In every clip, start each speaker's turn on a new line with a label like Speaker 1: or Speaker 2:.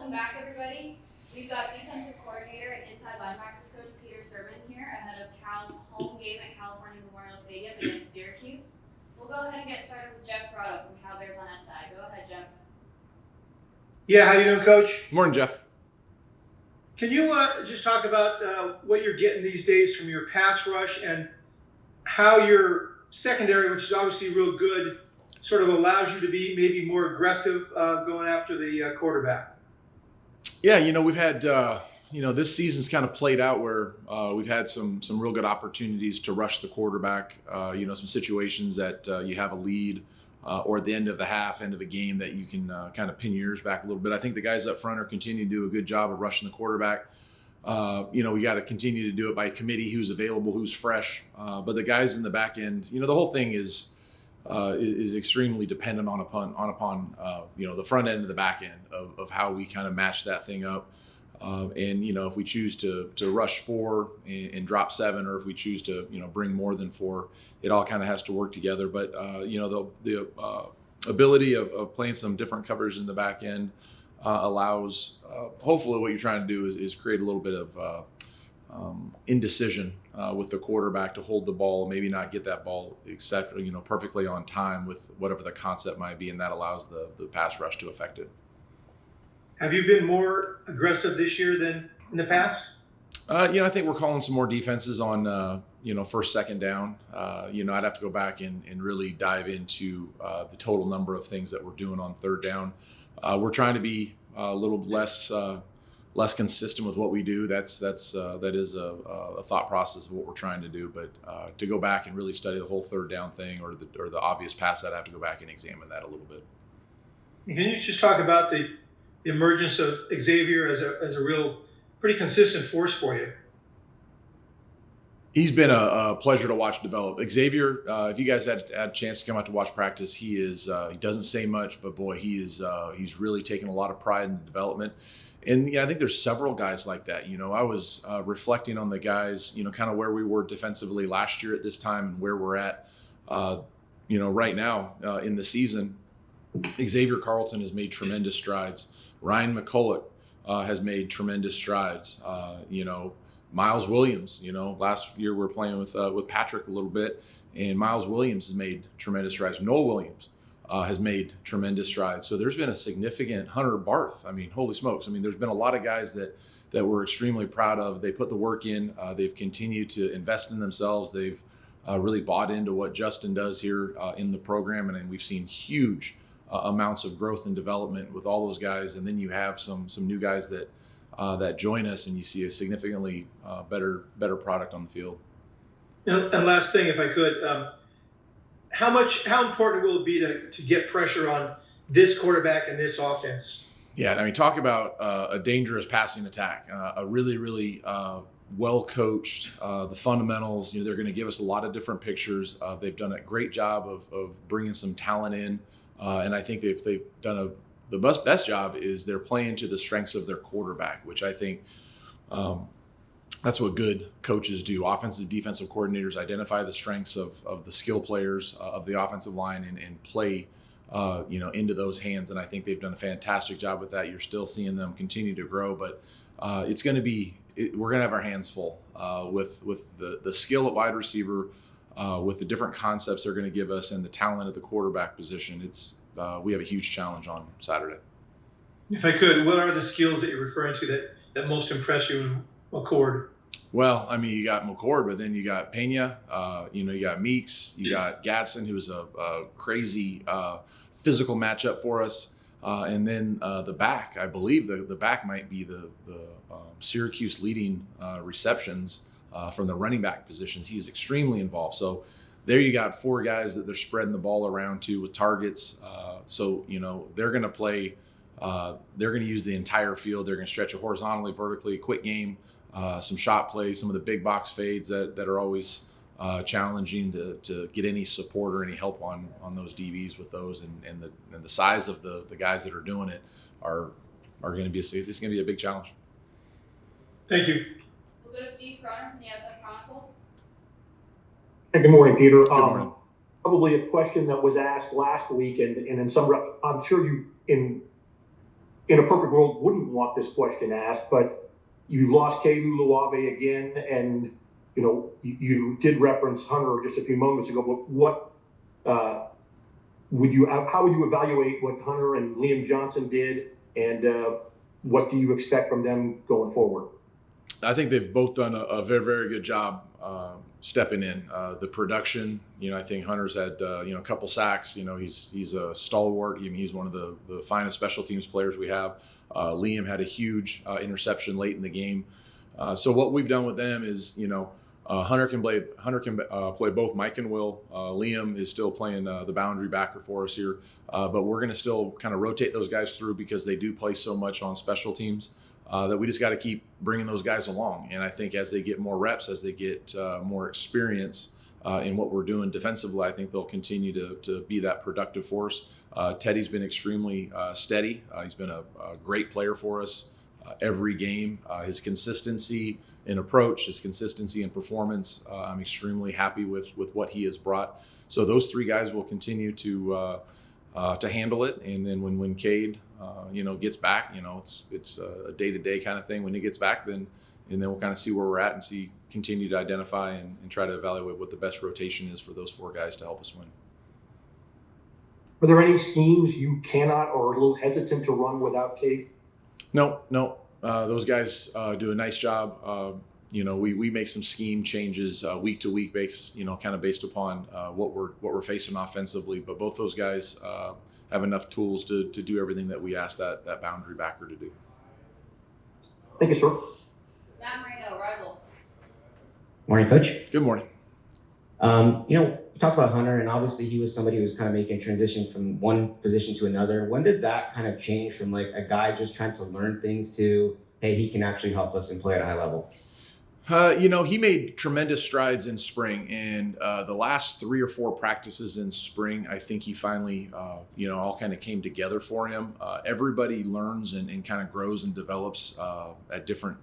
Speaker 1: Welcome back, everybody. We've got defensive coordinator and inside linebackers coach Peter Sirmon here ahead of Cal's home game at California Memorial Stadium against Syracuse. We'll go ahead and get started with Jeff Frotto from Cal Bears on SI. Go ahead, Jeff.
Speaker 2: Yeah, how you doing, Coach?
Speaker 3: Morning, Jeff.
Speaker 2: Can you just talk about what you're getting these days from your pass rush and how your secondary, which is obviously real good, sort of allows you to be maybe more aggressive going after the quarterback?
Speaker 3: Yeah, we've had, this season's kind of played out where we've had some real good opportunities to rush the quarterback, some situations that you have a lead or at the end of the half, end of the game that you can kind of pin your ears back a little bit. I think the guys up front are continuing to do a good job of rushing the quarterback. We got to continue to do it by committee, who's available, who's fresh. But the guys in the back end, the whole thing is extremely dependent upon the front end and the back end of how we kind of match that thing up. If we choose to rush 4 and drop 7, or if we choose to bring more than 4, it all kind of has to work together. But the ability of playing some different covers in the back end allows hopefully what you're trying to do is create a little bit of indecision with the quarterback to hold the ball, maybe not get that ball perfectly on time with whatever the concept might be, and that allows the pass rush to affect it.
Speaker 2: Have you been more aggressive this year than in the past?
Speaker 3: I think we're calling some more defenses on first, second down. I'd have to go back and really dive into the total number of things that we're doing on third down. We're trying to be a little less consistent with what we do. That is a thought process of what we're trying to do. But to go back and really study the whole third down thing or the obvious pass, I'd have to go back and examine that a little bit.
Speaker 2: Can you just talk about the emergence of Xavier as a real pretty consistent force for you?
Speaker 3: He's been a pleasure to watch develop. Xavier, if you guys had a chance to come out to watch practice, he doesn't say much, but boy, he's really taken a lot of pride in the development. And I think there's several guys like that. I was reflecting on the guys, kind of where we were defensively last year at this time and where we're at, right now in the season. Xavier Carlton has made tremendous strides. Ryan McCulloch has made tremendous strides. Miles Williams, last year we were playing with Patrick a little bit, and Miles Williams has made tremendous strides. Noah Williams has made tremendous strides. So there's been a significant Hunter Barth. I mean, holy smokes. I mean, there's been a lot of guys that we're extremely proud of. They put the work in. They've continued to invest in themselves. They've really bought into what Justin does here in the program, and we've seen huge amounts of growth and development with all those guys. And then you have some new guys that join us, and you see a significantly better product on the field.
Speaker 2: And last thing, if I could, how important will it be to get pressure on this quarterback and this offense?
Speaker 3: Yeah, I mean, talk about a dangerous passing attack, a really, really well-coached, the fundamentals. They're going to give us a lot of different pictures. They've done a great job of bringing some talent in, and I think they've done the best job is they're playing to the strengths of their quarterback, which I think that's what good coaches do. Offensive, defensive coordinators identify the strengths of the skill players of the offensive line and play into those hands. And I think they've done a fantastic job with that. You're still seeing them continue to grow, but it's going to be we're going to have our hands full with the skill at wide receiver, with the different concepts they're going to give us, and the talent at the quarterback position. We have a huge challenge on Saturday.
Speaker 2: If I could, what are the skills that you're referring to that most impress you in McCord?
Speaker 3: Well, I mean, you got McCord, but then you got Pena, you got Meeks, you got Gadsden, who's a crazy physical matchup for us. And then the back, I believe the back might be the Syracuse leading receptions from the running back positions. He's extremely involved. So there you got 4 guys that they're spreading the ball around to with targets. So they're going to play. They're going to use the entire field. They're going to stretch it horizontally, vertically, quick game, some shot plays, some of the big box fades that are always challenging to get any support or any help on those DBs with those, and the size of the guys that are doing it are going to be it's going to be a big challenge.
Speaker 2: Thank you.
Speaker 1: We'll go to Steve Croner from the SF Chronicle.
Speaker 4: Hey, good morning, Peter.
Speaker 3: Good morning.
Speaker 4: Probably a question that was asked last week, and in some, I'm sure you in in a perfect world, wouldn't want this question asked, but you've lost Kei Luluave again, and you did reference Hunter just a few moments ago. But what how would you evaluate what Hunter and Liam Johnson did, and what do you expect from them going forward?
Speaker 3: I think they've both done a very, very good job stepping in. The production, I think Hunter's had a couple sacks. He's a stalwart. He's one of the finest special teams players we have. Liam had a huge interception late in the game. So what we've done with them is, Hunter can play both Mike and Will. Liam is still playing the boundary backer for us here, but we're going to still kind of rotate those guys through because they do play so much on special teams. That we just got to keep bringing those guys along. And I think as they get more reps, as they get more experience in what we're doing defensively, I think they'll continue to be that productive force. Teddy's been extremely steady. He's been a great player for us every game. His consistency in approach, his consistency in performance, I'm extremely happy with what he has brought. So those three guys will continue to handle it. And then when Cade gets back, it's a day-to-day kind of thing. When he gets back, then we'll kind of see where we're at and continue to identify and try to evaluate what the best rotation is for those four guys to help us win.
Speaker 4: Are there any schemes you cannot or are a little hesitant to run without Cade?
Speaker 3: No. Those guys do a nice job. We make some scheme changes week to week, based upon what we're facing offensively. But both those guys have enough tools to do everything that we ask that boundary backer to do.
Speaker 4: Thank you, sir.
Speaker 1: Matt Marino, Rivals.
Speaker 5: Morning, Coach.
Speaker 3: Good morning.
Speaker 5: We talked about Hunter, and obviously he was somebody who was kind of making a transition from one position to another. When did that kind of change from like a guy just trying to learn things to, hey, he can actually help us and play at a high level?
Speaker 3: He made tremendous strides in spring, and the last 3 or 4 practices in spring, I think he finally, all kind of came together for him. Everybody learns and kind of grows and develops at different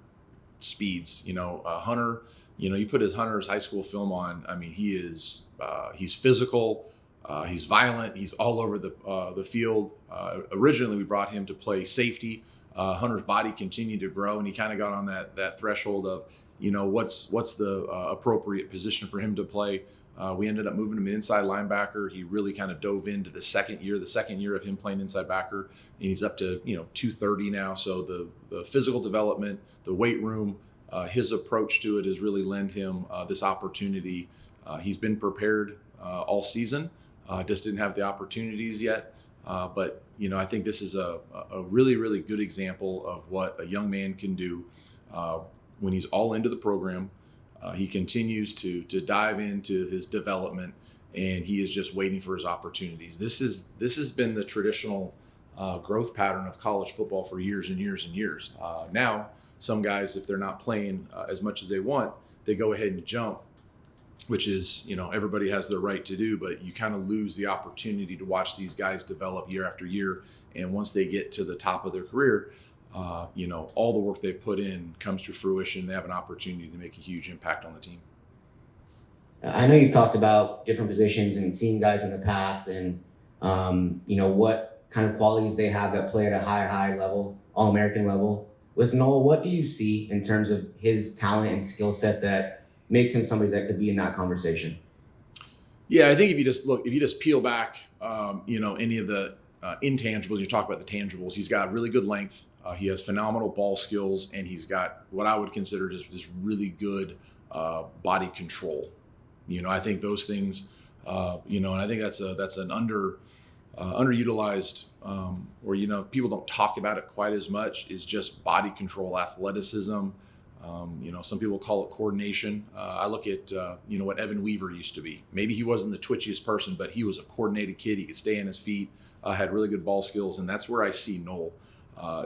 Speaker 3: speeds. Hunter, you put Hunter's high school film on. I mean, he's physical, he's violent, he's all over the field. Originally, we brought him to play safety. Hunter's body continued to grow, and he kind of got on that threshold of, what's the appropriate position for him to play. We ended up moving him to inside linebacker. He really kind of dove into the second year of him playing inside backer, and he's up to 230 now. So the physical development, the weight room, his approach to it has really lent him this opportunity. He's been prepared all season, just didn't have the opportunities yet. But I think this is a really, really good example of what a young man can do when he's all into the program. He continues to dive into his development, and he is just waiting for his opportunities. This has been the traditional growth pattern of college football for years and years and years. Now, some guys, if they're not playing as much as they want, they go ahead and jump, which is, everybody has their right to do, but you kind of lose the opportunity to watch these guys develop year after year. And once they get to the top of their career, all the work they've put in comes to fruition. They have an opportunity to make a huge impact on the team.
Speaker 5: I know you've talked about different positions and seen guys in the past and, what kind of qualities they have that play at a high level, All-American level. With Noel, what do you see in terms of his talent and skill set that makes him somebody that could be in that conversation?
Speaker 3: Yeah, I think if you just peel back, any of the intangibles, you talk about the tangibles, he's got really good length. He has phenomenal ball skills, and he's got what I would consider just this really good body control. I think those things, and I think that's an underutilized, or people don't talk about it quite as much, is just body control, athleticism. Some people call it coordination. I look at, what Evan Weaver used to be. Maybe he wasn't the twitchiest person, but he was a coordinated kid. He could stay on his feet, had really good ball skills, and that's where I see Noel.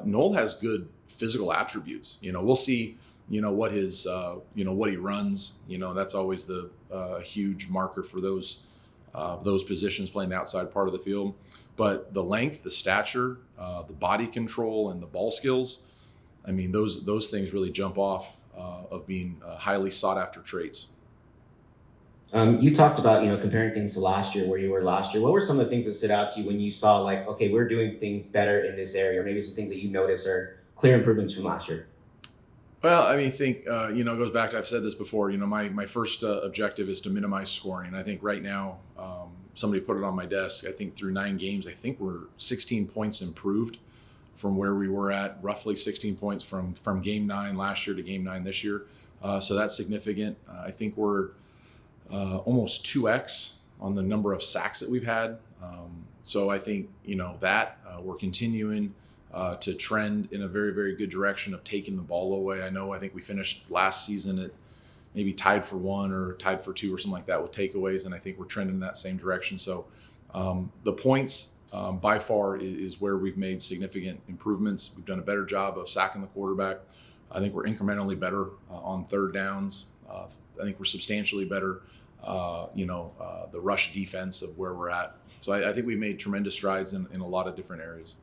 Speaker 3: Noel has good physical attributes. We'll see, what his, what he runs. That's always the huge marker for those positions playing the outside part of the field. But the length, the stature, the body control, and the ball skills, I mean, those things really jump off of being highly sought after traits.
Speaker 5: You talked about, comparing things to last year, where you were last year. What were some of the things that stood out to you when you saw, like, okay, we're doing things better in this area, or maybe some things that you noticed are clear improvements from last year?
Speaker 3: Well, I mean, I think, it goes back to, I've said this before, my first objective is to minimize scoring. I think right now, somebody put it on my desk, I think through 9 games, I think we're 16 points improved from where we were at, roughly 16 points from game 9 last year to game 9 this year. So that's significant. I think we're almost 2x on the number of sacks that we've had. So I think, that we're continuing to trend in a very, very good direction of taking the ball away. I think we finished last season at maybe tied for 1 or tied for 2 or something like that with takeaways, and I think we're trending in that same direction. So the points by far is where we've made significant improvements. We've done a better job of sacking the quarterback. I think we're incrementally better on third downs. I think we're substantially better, the rush defense of where we're at. So I think we've made tremendous strides in a lot of different areas.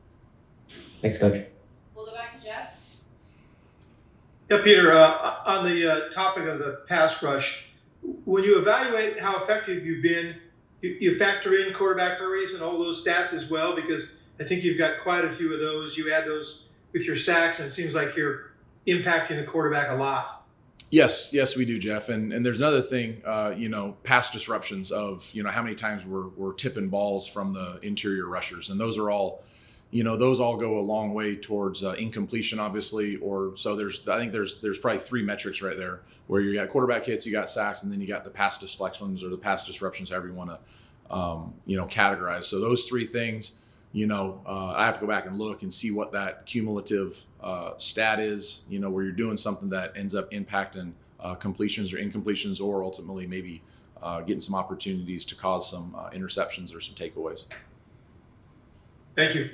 Speaker 5: Thanks, Coach.
Speaker 1: We'll go back to Jeff.
Speaker 2: Yeah, Peter, on the topic of the pass rush, when you evaluate how effective you've been, you factor in quarterback hurries and all those stats as well, because I think you've got quite a few of those. You add those with your sacks, and it seems like you're impacting the quarterback a lot.
Speaker 3: Yes, we do, Jeff. And there's another thing, pass disruptions of, how many times we're tipping balls from the interior rushers. And those are all, those all go a long way towards incompletion, obviously. I think there's probably 3 metrics right there where you got quarterback hits, you got sacks, and then you got the pass deflections or the pass disruptions, however you want to, categorize. So those 3 things, I have to go back and look and see what that cumulative stat is, where you're doing something that ends up impacting completions or incompletions, or ultimately maybe getting some opportunities to cause some interceptions or some takeaways.
Speaker 2: Thank you.